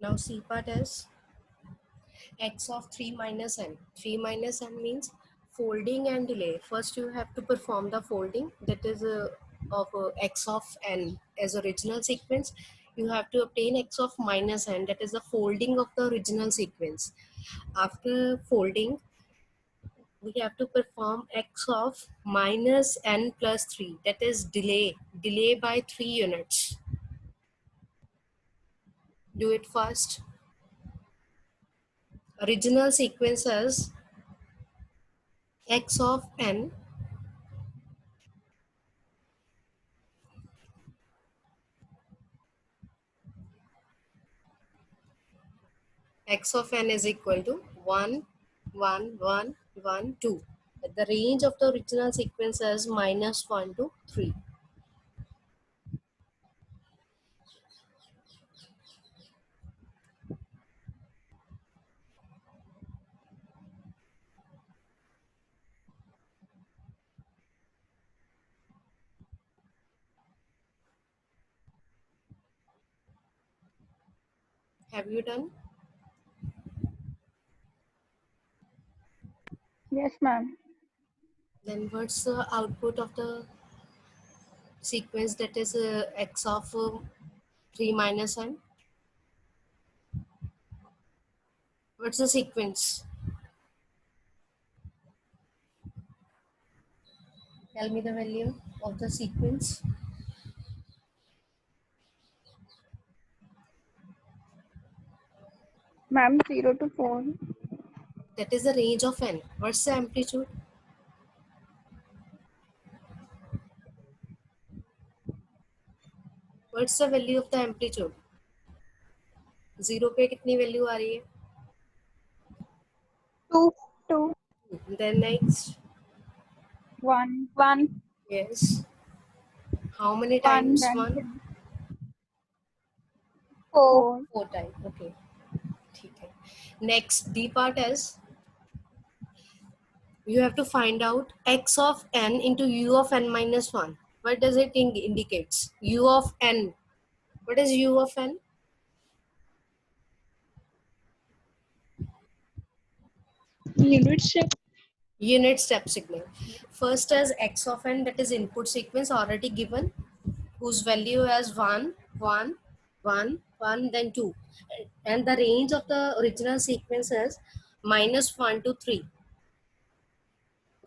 Now C part is x of 3 minus n. 3 minus n means folding and delay. First you have to perform the folding, that is of x of n as original sequence. You have to obtain x of minus n, that is the folding of the original sequence. After folding, we have to perform x of minus n plus 3, that is delay by 3 units. Do it first. Original sequences x of n, x of n is equal to 1 1 1 1 2. The range of the original sequence is minus 1 to 3. Have you done? Yes, ma'am. Then what's the output of the sequence, that is x of 3 minus n? What's the sequence? Tell me the value of the sequence. Ma'am, 0 to 4. That is the range of n. What's the amplitude? What's the value of the amplitude? 0 पे कितनी value आ रही है? 2, 2, Then next, 1, 1, yes. How many 1, times then 1? 4. 4 times. Okay. ठीक है. Next D part is you have to find out x of n into u of n minus 1. What does it indicates? U of n. What is u of n? Unit step. Unit step signal. First is x of n, that is input sequence already given, whose value is 1 1 1 1 then 2, and the range of the original sequence is minus 1 to 3.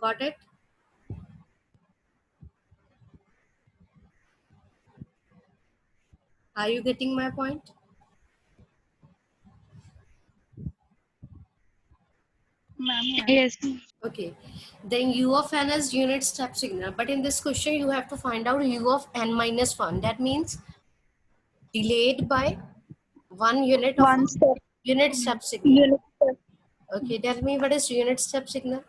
Got it? Are you getting my point? Ma'am, yes. Okay, then u of n is unit step signal, but in this question you have to find out u of n minus 1. That means delayed by 1 unit of a 1 step. unit step signal. Unit step. Okay, tell me what is unit step signal?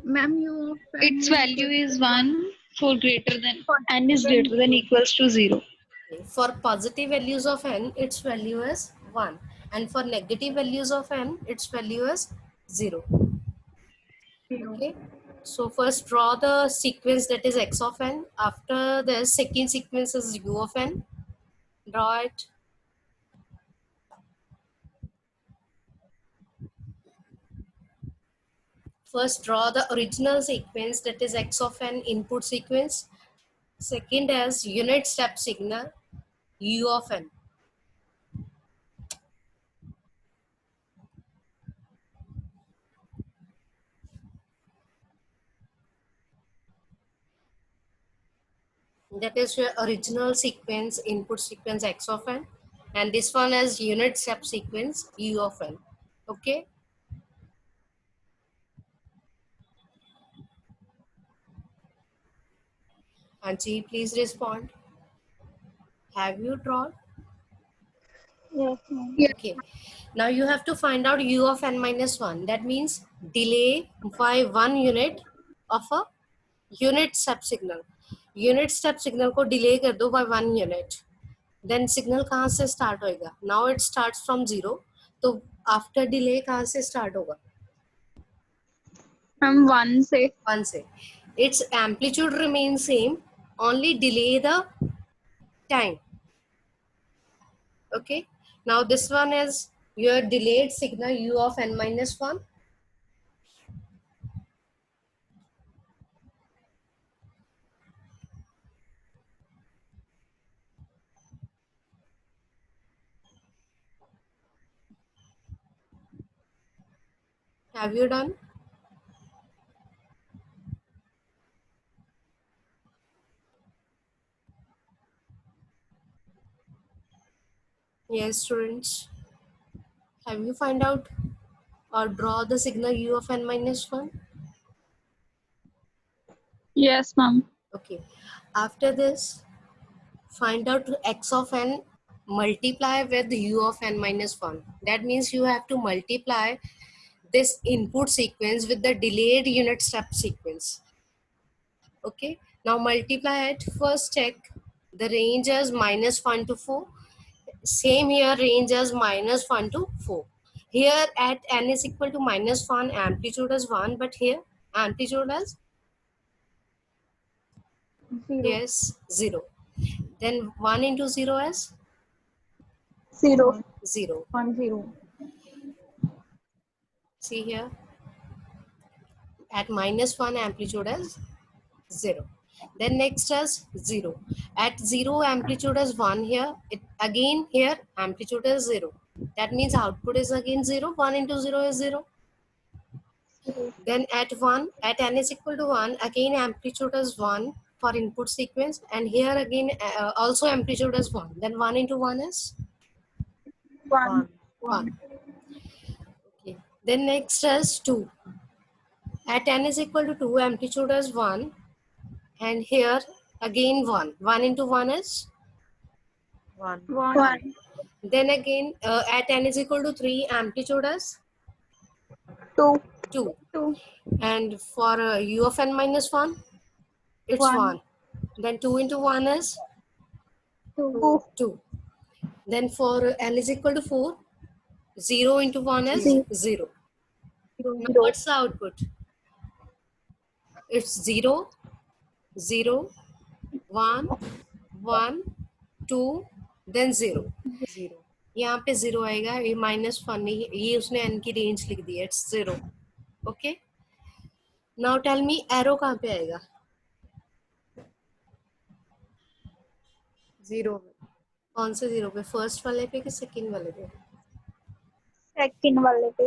Ma'am, its value is 1 for greater than n is greater than equals to 0. Okay. For positive values of n, its value is 1, and for negative values of n, its value is 0. Okay, so first draw the sequence, that is x of n. After the second sequence is u of n. Draw it. First draw the original sequence, that is x of n input sequence. Second as unit step signal u of n. That is your original sequence input sequence x of n, and this one is unit step sequence u of n. Okay. Anji, please respond. Have you drawn? Yes, ma'am. Okay. Now you have to find out u of n minus 1. That means delay by 1 unit of a unit step signal. Unit step signal को delay कर दो by 1 unit. Then signal कहाँ से start होएगा? Now it starts from 0. तो after delay कहाँ से start होगा? Ma'am, 1 से. 1 से. Its amplitude remains same. Only delay the time. Okay. Now this one is your delayed signal u of n minus 1. Have you done? Yes, students. Have you find out or draw the signal u of n minus 1? Yes, ma'am. Okay. After this, find out x of n, multiply with u of n minus 1. That means you have to multiply this input sequence with the delayed unit step sequence. Okay. Now multiply it. First check the range as -1 to 4. Same here, range as -1 to 4. Here at n is equal to -1, amplitude is 1, but here amplitude is 0. yes 0. Then 1 into 0 is 0. 0. 1 0. See here, at -1 amplitude is 0. Then next is 0. At 0 amplitude is 1 here. It again here amplitude is 0. That means output is again 0. 1 into 0 is 0. 0. Then at 1, at n is equal to 1, again amplitude is 1 for input sequence, and here again also amplitude is 1. Then 1 into 1 is 1. 1. 1. Okay. Then next is 2. At n is equal to 2, amplitude is 1, and here again 1. 1 into 1 is 1. 1. then again at n is equal to 3, amplitude is 2. 2. 2. And for u of n minus 1, it's 1. 1. Then 2 into 1 is 2. 2. Then for n is equal to 4, 0 into 1 is 0. 0. Now 0. what's the output? It's 0, 0, 1, 1, 2, then 0. 0. यहाँ पे 0 आएगा, ये -1 नहीं, ये उसने n की range लिख दी है, it's 0. Okay. Now tell me arrow कहाँ पे आएगा? 0. कौन से 0 पे? फर्स्ट वाले पे कि सेकंड वाले पे? Second वाले पे.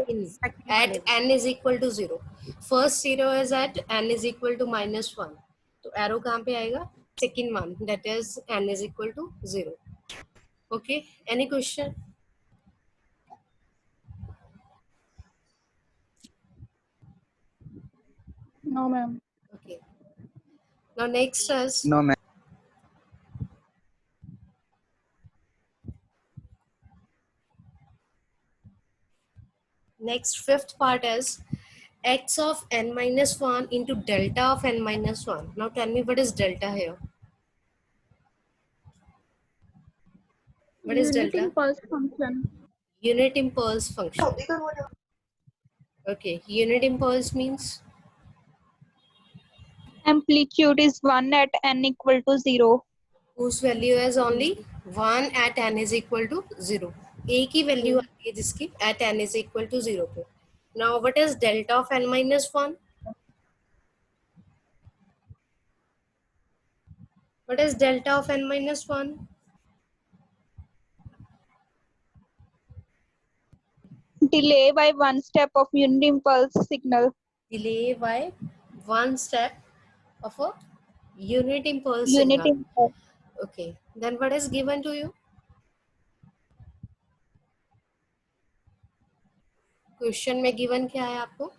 At n is equal to 0. First 0 is at n is equal to -1. तो arrow कहाँ पे आएगा? Second one, that is n is equal to 0. Okay. Any question? No, ma'am. Okay. Now next is No, ma'am. next fifth part is x of n minus 1 into delta of n minus 1. Now tell me what is delta here? What is Unit delta? impulse function. Unit impulse function. Okay. Unit impulse means Amplitude is 1 at n equal to 0. whose value is only 1 at n is equal to 0. एक ही value आती है जिसकी at n is equal to 0 पे. Now what is delta of n minus 1? What is delta of n minus 1? Delay by 1 step of unit impulse signal. Delay by 1 step of a unit impulse Unit signal. impulse. Okay. Then what is given to you? Question में given क्या है आपको?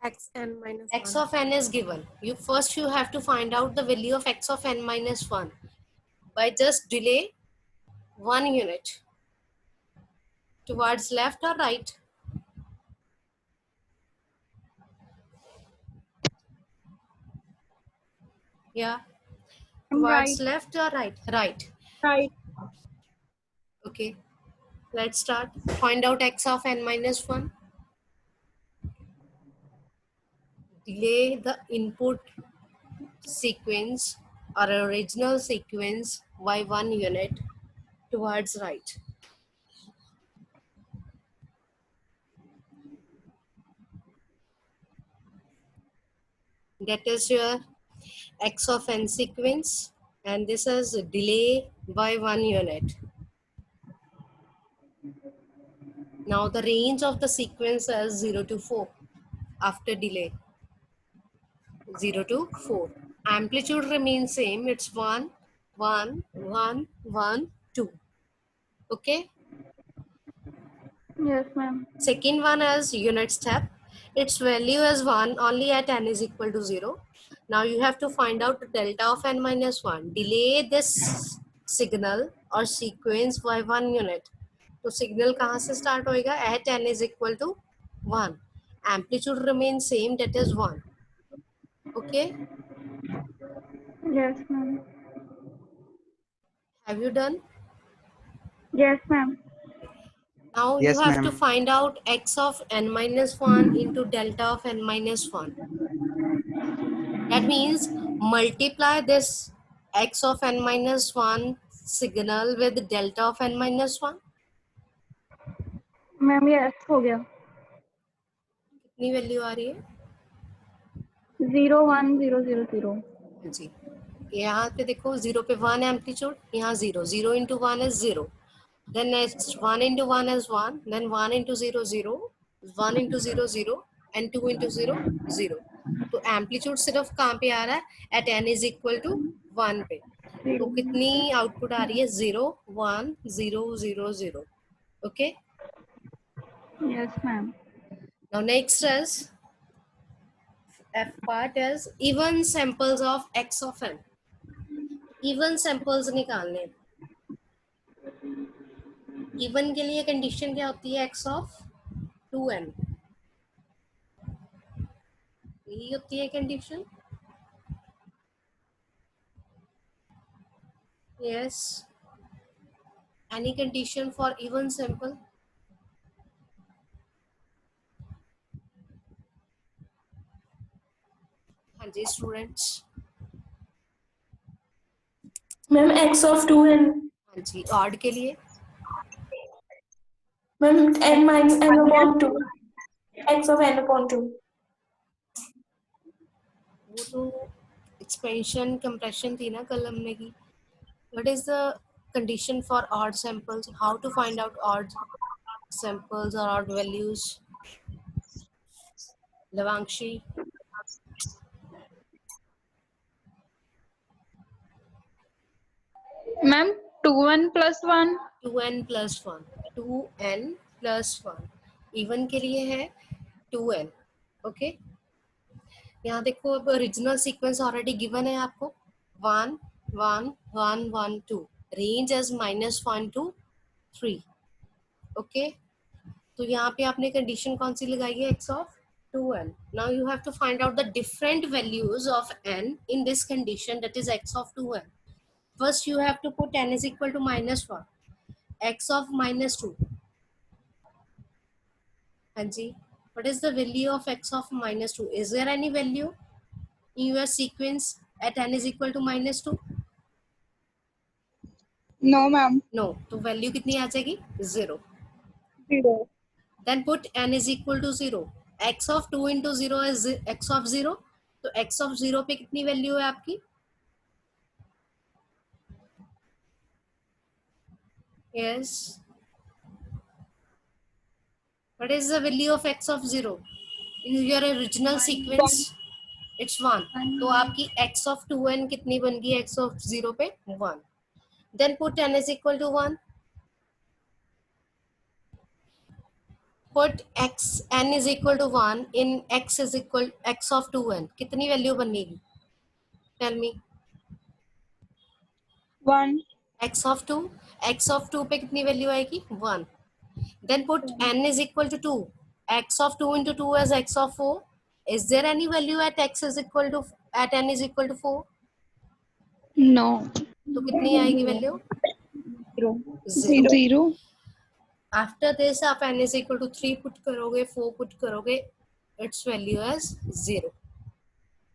X n minus X 1. of n is given. You have to find out the value of x of n minus 1 by just delay 1 unit towards left or right. Yeah, towards Right. left or right? Right. Right. Okay, let's start. Find out x of n minus 1. Delay the input sequence or original sequence by 1 unit towards right. That is your x of n sequence, and this is delay by 1 unit. Now the range of the sequence is 0 to 4 after delay. 0 to 4. Amplitude remains same. It's 1, 1, 1, 1, 2. Okay. Yes, ma'am. Second one is unit step. Its value is 1 only at n is equal to 0. Now you have to find out delta of n minus 1. Delay this signal or sequence by 1 unit. तो signal कहाँ से start होएगा? At n is equal to 1. Amplitude remains same, that is 1. Okay. Yes, ma'am. Have you done? Yes, ma'am. Now you Yes, have to ma'am. find out x of n minus 1 into delta of n minus 1. That means multiply this x of n minus 1 signal with delta of n minus 1. Ma'am ये S हो गया कितनी value आ रही है? 0 1 0 0 0 जी, यहाँ पे देखो 0 पे 1 एम्पलीट्यूड, यहाँ 0. 0 into 1 is 0. Then next 1 into 1 is 1. Then 1 into 0 0. 1 into 0 0 and 2 into 0 0. तो एम्पलीट्यूड सिर्फ कहाँ पे आ रहा है? At n is equal to 1 पे. तो कितनी आउटपुट आ रही है? 0 1 0 0 0. Okay. Yes, ma'am. Now next is F part is even samples of x of n. Even samples निकालने. Even के लिए कंडीशन क्या होती है? x of 2n. यही होती है condition. Yes. Any condition for even sample? हाँ जी students. Ma'am x of 2n. हाँ जी. ऑड के लिए ma'am n minus n upon 2. x of n upon 2. वो तो एक्सपेंशन कंप्रेशन थी ना कल हमने की. What is the condition for odd samples? How to find out odd samples or odd values? Lavangshi. Ma'am 2n plus 1 2n plus 1. 2n plus 1. Even के लिए है 2n. ओके. यहाँ देखो अब ओरिजिनल सीक्वेंस ऑलरेडी गिवन है आपको. 1 1 1 1 2. Range as -1 to 3. Okay. तो यहाँ पे आपने कंडीशन कौन सी लगाई है? x of 2n. Now you have to find out the different values of n in this condition, that is x of 2n. First you have to put n is equal to -1. x of -2. हाँ जी. What is the value of x of -2? Is there any value in your sequence at n is equal to -2? No, ma'am. No. तो value कितनी आ जाएगी? 0. 0 Then put n is equal to 0. x of 2 into 0 is x of 0. तो x of 0 पे कितनी value है आपकी? Yes. What is the value of x of 0? In your original sequence, it's 1. तो आपकी x of 2n कितनी बन गई? x of 0 पे 1. Then put n is equal to 1. Put n is equal to 1 in x is equal x of 2n. कितनी value बनेगी? Tell me. 1 x of 2. x of 2 पे कितनी वैल्यू आएगी? 1. Then put n is equal to 2. x of 2 into 2 is x of 4. Is there any value at x is equal to at n is equal to 4? No. तो कितनी आएगी value? 0 0. 0 After this आप n is equal to 3 put करोगे, 4 put करोगे, its value is 0.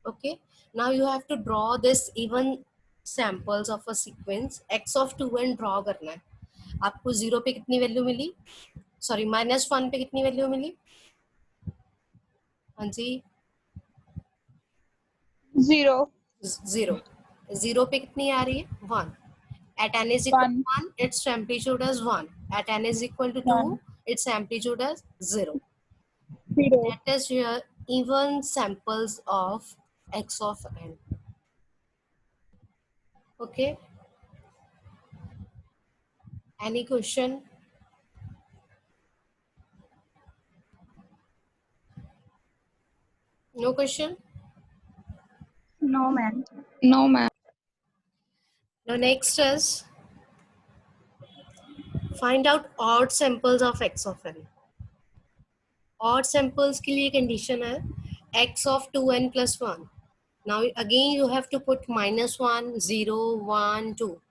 Okay. Now you have to draw this even samples of a sequence. x of 2n draw करना है. आपको 0 पे कितनी वैल्यू मिली, सॉरी -1 पे कितनी वैल्यू मिली? हाँ जी 0 0, 0 पे कितनी आ रही है? 1. At n is equal 1 to 1, its amplitude is 1. At n is equal to 2, 1 its amplitude is 0. 0 That is your even samples of x of n. Okay, any question? No question? No ma'am. No ma'am. Now next is find out odd samples of x of n. Odd samples के लिए condition है x of 2n plus 1. Now again you have to put -1, 0, 1, 2.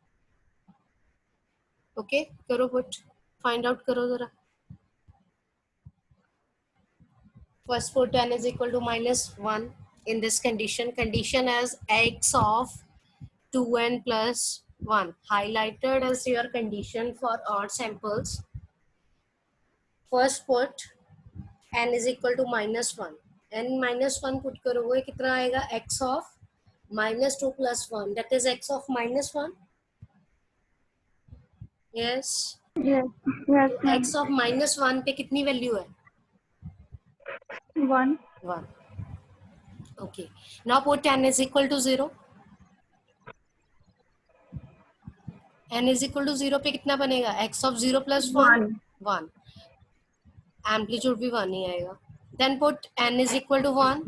Okay, करो put. Find out करो जरा. First put n is equal to -1 in this condition. Condition as x of 2n plus 1. Highlighted as your condition for odd samples. First put n is equal to -1. n -1 put करोगे कितना आएगा? x of -2 plus 1. That is x of -1. Yes. Yes. Yes ma'am. x of -1 पे कितनी value है? 1 1. Okay. Now put n is equal to 0. n is equal to 0 पे कितना बनेगा? x of 0 plus 1. 1 1. Amplitude भी 1 ही आएगा. Then put n is equal to 1.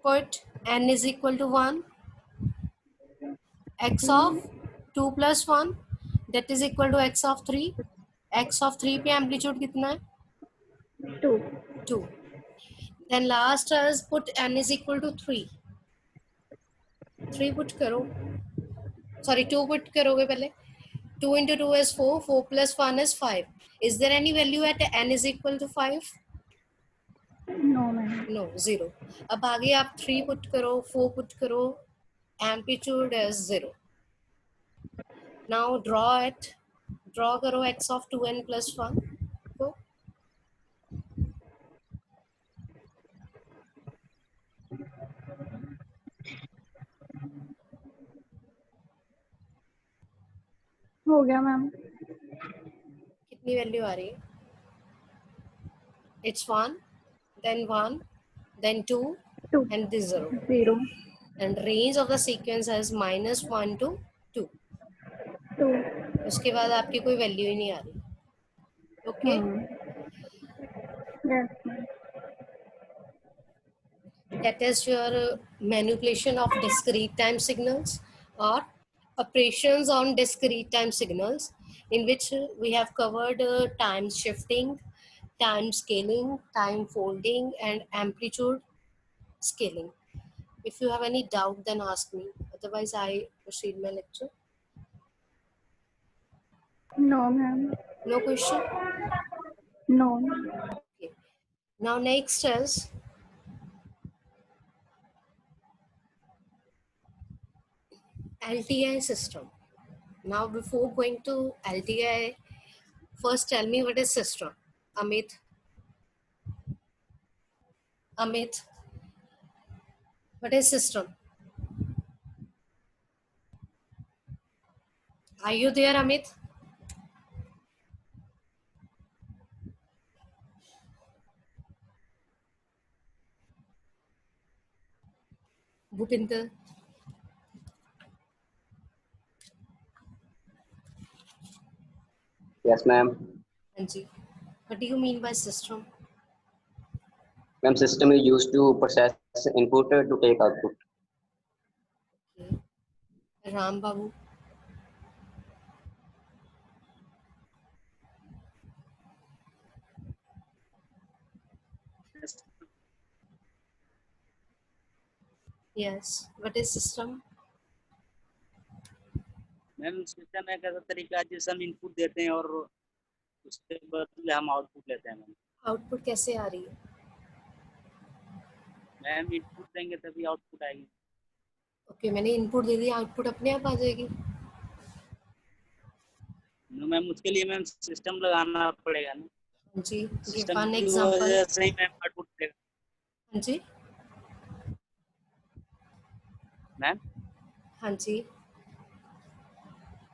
Put n is equal to 1. X of 2 plus 1. That is equal to x of 3. x of 3 पे amplitude कितना है? 2 2. Then last is put n is equal to 3. 3 put करो. Sorry, 2 put करोगे पहले. 2 into 2 is 4. 4 plus 1 is 5. Is there any value at n is equal to 5? No ma'am. No, 0. अब आगे आप 3 put करो, 4 put करो. Amplitude is 0. Now draw it. Draw करो x of 2n plus 1. Go. हो गया मैम. कितनी वैल्यू आ रही है? It's 1, then 1, then 2, 2 and this 0. 0 And range of the sequence is -1 to 2. 2 उसके बाद आपकी कोई वैल्यू ही नहीं आ रही. Okay. Yes ma'am. That is your manipulation of discrete time signals or operations on discrete time signals, in which we have covered time shifting, time scaling, time folding, and amplitude scaling. If you have any doubt, then ask me. Otherwise, I proceed my lecture. No ma'am. No question? No. Okay. Now next is LTI system. Now before going to LTI, first tell me what is system. Amit. Amit. What is system? Are you there, Amit? Bhupinder. Yes, ma'am. Anji. What do you mean by system? Ma'am, system is used to process input to take output. Okay. Ram Babu. Yes. What is system? Ma'am system एक ऐसा तरीका है जिससे हम input देते हैं और उसके बदले हम आउटपुट लेते हैं मैम. आउटपुट कैसे आ रही है? मैम इनपुट देंगे तभी आउटपुट आएगी. ओके, मैंने इनपुट दे दिया, आउटपुट अपने आप आ जाएगी. तो मैम उसके लिए मैम सिस्टम लगाना पड़ेगा ना, जी गिव सिस्टम वन की एग्जांपल। वजह से ही मैम आउटपुट मिलेगा जी मैम। हाँ जी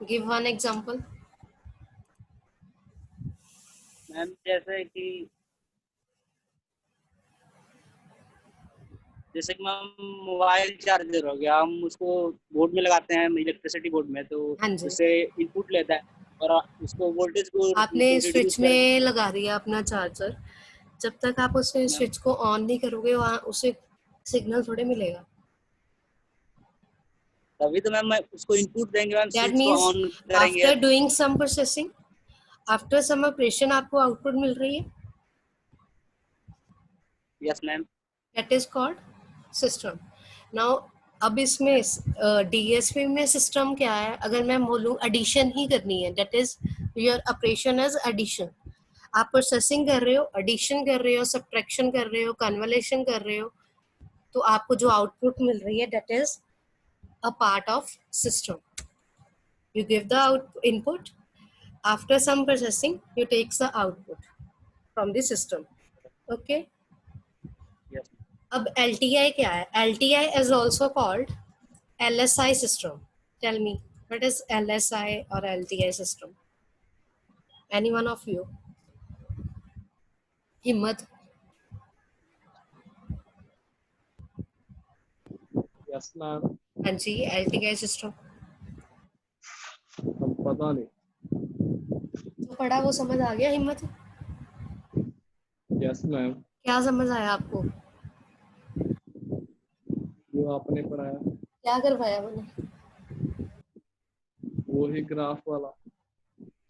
गिव वन एग्जांपल। मैम जैसे कि मैम मोबाइल चार्जर हो गया, हम उसको बोर्ड में लगाते हैं इलेक्ट्रिसिटी बोर्ड में, तो हाँ जी उससे इनपुट लेता है और उसको वोल्टेज को आपने रिड्यूस स्विच कर। में लगा दिया अपना चार्जर, जब तक आप उसमें मैम स्विच को ऑन नहीं करोगे वहाँ उसे सिग्नल थोड़े मिलेगा। तभी तो मैम मैं उसको इनपुट देंगे मैम, दैट स्विच को मीन्स ऑन करेंगे। After doing some processing, after some operation आपको आउटपुट मिल रही है, yes ma'am. That is called system. Now अब इसमें डीएसपी में सिस्टम क्या है, अगर मैं बोलूँ एडिशन ही करनी है, that is your operation is addition. आप प्रोसेसिंग कर रहे हो, एडिशन कर रहे हो, सब्ट्रैक्शन कर रहे हो, कन्वोल्यूशन कर रहे हो, तो आपको जो आउटपुट मिल रही है that is a part of system. You give the input, after some processing you takes the output from the system. Okay, yes अब LTI क्या है? LTI is also called LSI system. Tell me what is LSI or LTI system? Any one of you? हिम्मत? Yes ma'am. हाँ जी LTI system हम पता नहीं। जो पढ़ा वो समझ आ गया? हिम्मत यस मैम। क्या समझ आया आपको? जो आपने पढ़ाया क्या करवाया मैंने? वो ही ग्राफ वाला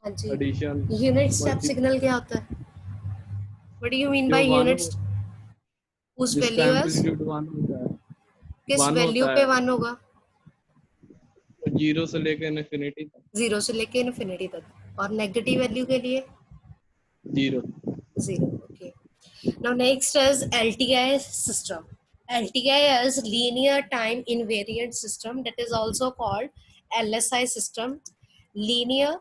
हाँ जी एडिशन यूनिट स्टेप सिग्नल क्या होता है? What do you mean by जो वन unit? Whose जिसका value is? एम्पलीट्यूड वन होता है, किस वन वैल्यू होता पे है, वन होगा? जीरो से लेकर इन्फिनिटी तक। जीरो से लेके इन्फिनिटी तक, और नेगेटिव वैल्यू के लिए zero. Zero. Okay, now next is LTI system. LTI is linear time invariant system, that is also called LSI system, linear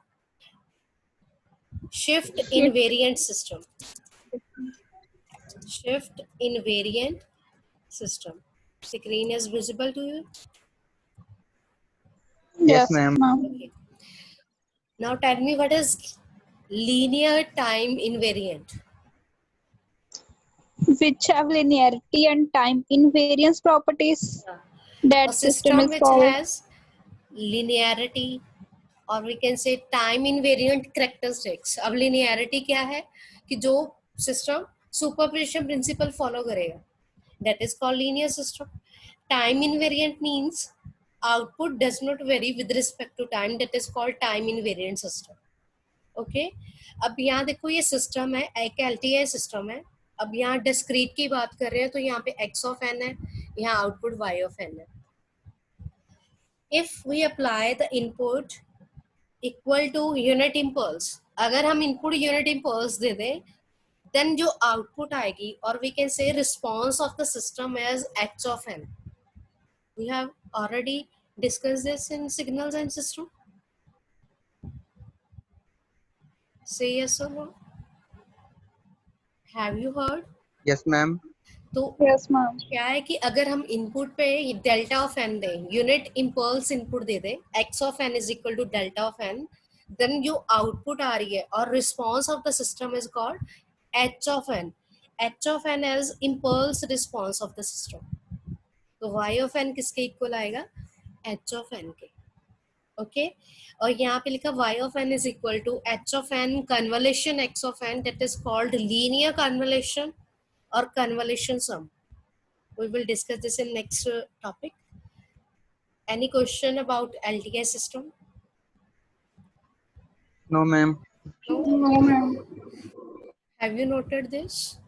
shift invariant system. Shift invariant system. Screen is visible to you? Yes, ma'am. Okay. Now tell me what is linear time invariant? Which have linearity and time invariance properties. A That system system is which called. has linearity और we can say time invariant characteristics. अब linearity क्या है कि जो system superposition principle follow करेगा, that is called linear system. Time invariant means output does not vary with respect to time, that is called time invariant system. Okay, अब यहाँ देखो ये system है, एक LTI system है. अब यहाँ discrete की बात कर रहे हैं तो यहाँ पे x of n है, यहाँ output y of n है. If we apply the input equal to unit impulse, अगर हम input unit impulse दे दें, then जो output आएगी, or we can say response of the system is h of n. We have already discussed this in signals and system. Say yes or no. Have you heard? Yes ma'am. तो Yes, ma'am. क्या है कि अगर हम input पे delta of n दें, unit impulse input दे दें, x of n is equal to delta of n, then जो आउटपुट आ रही है और response of the system is called h of n. H of n is impulse response of the system. तो y of n किसके equal आएगा? H of n के. Okay, और यहाँ पे लिखा y of n is equal to h of n convolution x of n, that is called linear convolution or convolution sum. We will discuss this in next topic. Any question about LTI system? No ma'am. No, ma'am. Have you noted this?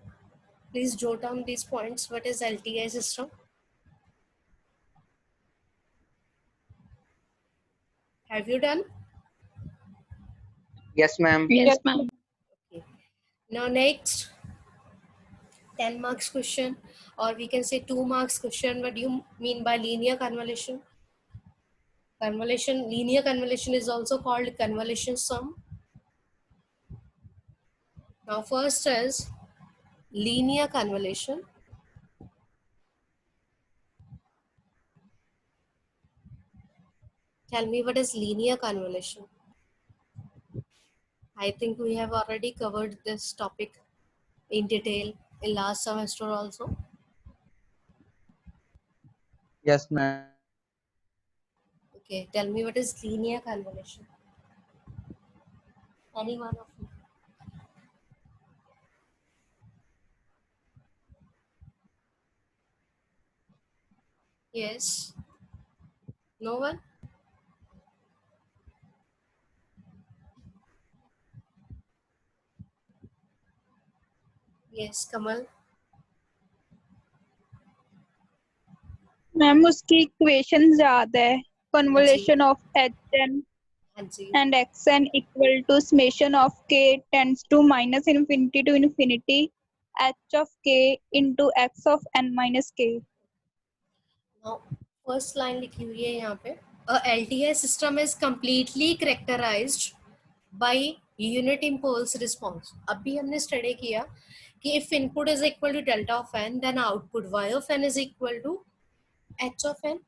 Please jot down these points. What is LTI system? Have you done? Yes ma'am. Yes, ma'am. Okay. Now next 10 marks question, or we can say 2 marks question. What do you mean by linear convolution? Convolution, linear convolution is also called convolution sum. Now first is linear convolution. Tell me what is linear convolution. I think we have already covered this topic in detail in last semester also. Yes, ma'am. Okay, tell me what is linear convolution. Any one of you? Yes. No one? Yes, Kamal. Ma'am उसकी equation याद है convolution of hn हाँ जी. and xn equal to summation of k tends to minus infinity to infinity h of k into x of n minus k. Now, first line लिखी हुई है यहाँ पे. A LTI system is completely characterized by unit impulse response. अभी हमने study किया कि if input is equal to delta of n, then output y of n is equal to h of n.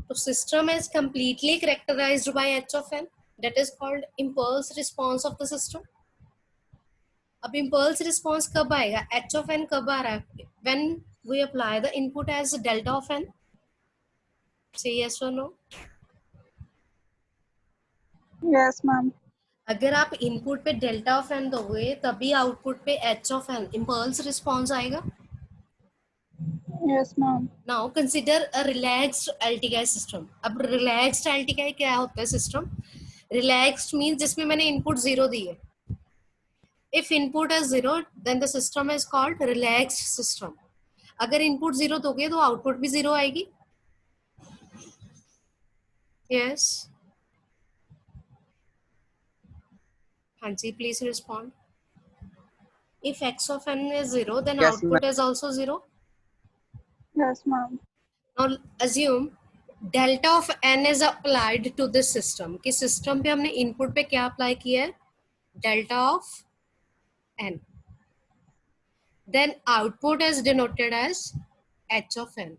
So system is completely characterized by h of n. That is called impulse response of the system. अब impulse response कब आएगा? h of n कब आ रहा है? When we apply the input as delta of n. Say yes or no. Yes ma'am. अगर आप input पे delta of N दोगे तभी आउटपुट पे H of an impulse response आएगा. Yes ma'am. Now consider a relaxed LTI system. अब relaxed LTI क्या होता है सिस्टम? रिलैक्स्ड मींस जिसमें मैंने इनपुट जीरो दी है. If input is zero then the system is called relaxed system. अगर इनपुट जीरो दोगे तो आउटपुट भी जीरो आएगी. यस. हाँ जी, please respond. If x of n is 0, then Yes, output is also 0. Yes ma'am. Now assume delta of n is applied to this system. कि system पे हमने input पे क्या apply किया है? Delta of n. Then output is denoted as h of n.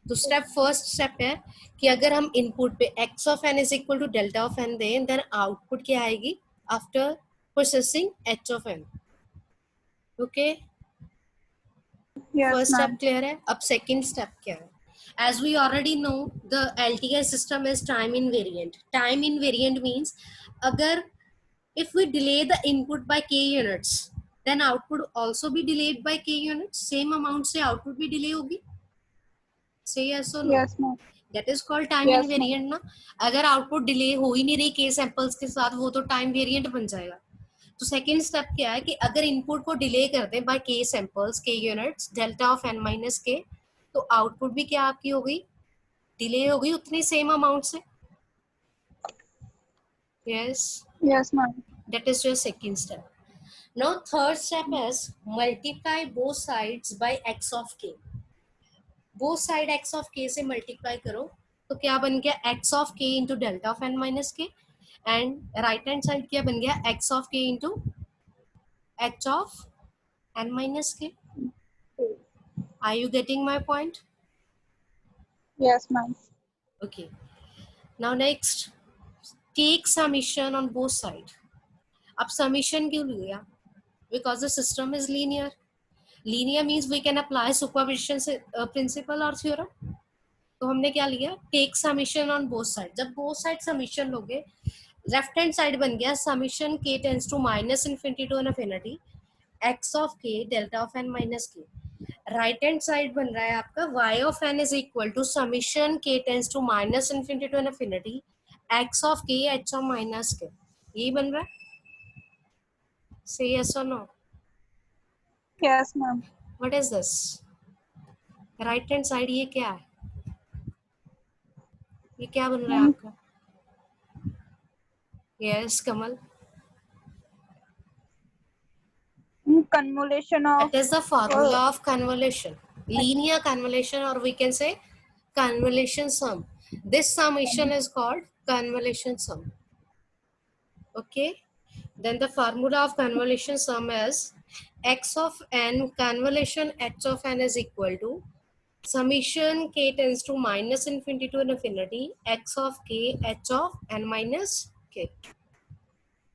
तो first step है कि अगर हम input पे x of n is equal to delta of n दें, then output क्या आएगी? After processing h of n. Okay. Yes First ma'am. step clear है. अब second step क्या है? As we already know, the LTI system is time invariant. Time invariant means अगर if we delay the input by k units, then output also be delayed by k units. Same amount से output भी delay होगी. Say yes or no? Yes ma'am. That is called time Yes, invariant ना. अगर output delay हो ही नहीं रही k samples के साथ, वो तो time variant बन जाएगा. तो सेकेंड स्टेप क्या है कि अगर इनपुट को डिले कर दें बाय के सैंपल्स के units delta of n minus के, तो आउटपुट भी क्या आपकी हो गई? डिले हो गई उतनी सेम अमाउंट से. Yes. Yes ma'am. That is your second step. Now third step is multiply both sides by x of k. Both side x of k से मल्टीप्लाई करो तो क्या बन गया? x of k into delta of n minus के. And right hand side क्या बन गया? x of k into h of n minus k. Are you getting my point? Yes ma'am. Okay. Now next, take summation on both sides. अब summation क्यों लिया? Because the system is linear. Linear means we can apply superposition principle or theorem. तो हमने क्या लिया? Take summation on both sides. जब both side summation लोगे, left hand side बन गया summation k tends to minus infinity to infinity x of k delta of n minus k. Right hand side बन रहा है आपका y of n is equal to summation k tends to minus infinity to infinity x of k h of minus k. यही बन रहा है. Say yes or no. Yes ma'am. What is this? Right hand side ये क्या है? ये क्या बन रहा है आपका? Yes, Kamal. Convolution of. That is the formula of convolution. Linear convolution, or we can say convolution sum. This summation is called convolution sum. Okay. Then the formula of convolution sum is x of n convolution h of n is equal to summation k tends to minus infinity to infinity x of k h of n minus k.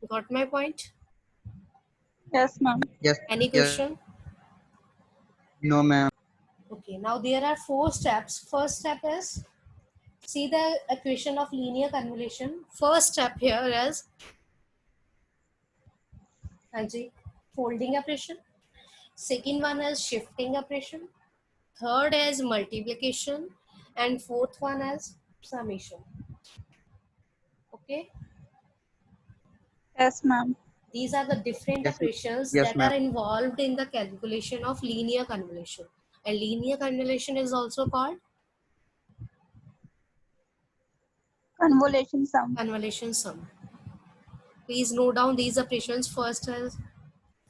Got my point? Yes, ma'am. Yes. Any Yes. question? No, ma'am. Okay, now there are 4 steps. First step is see the equation of linear convolution. First step here is Anji, folding operation. Second one is shifting operation. Third is multiplication. And fourth one is summation. Okay, Yes, ma'am. these are the different Yes. operations Yes, that ma'am. are involved in the calculation of linear convolution. And linear convolution is also called Convolution sum. convolution sum. Please note down these operations. First is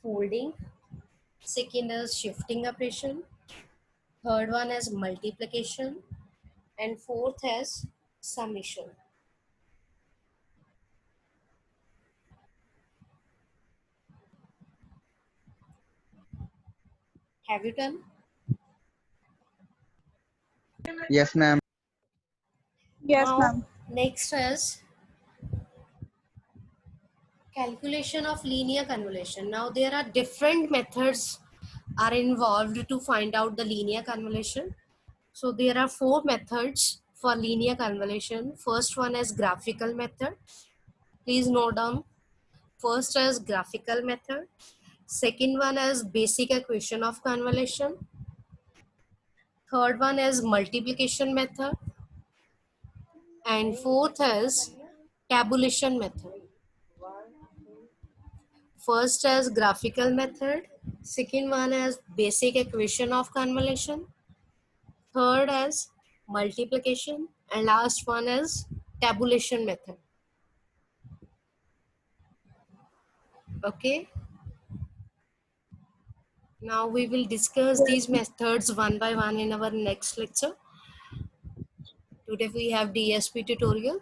folding, second is shifting operation, third one is multiplication, and fourth is summation. Have you done? Yes, ma'am. Yes, Now ma'am. next is calculation of linear convolution. Now there are different methods are involved to find out the linear convolution. So there are 4 methods for linear convolution. First one is graphical method. Please note down. First is graphical method. Second one is basic equation of convolution. Third one is multiplication method. And fourth is tabulation method. First is graphical method. Second one is basic equation of convolution. Third is multiplication. And last one is tabulation method. Okay. Now we will discuss these methods one by one in our next lecture. Today we have DSP tutorial.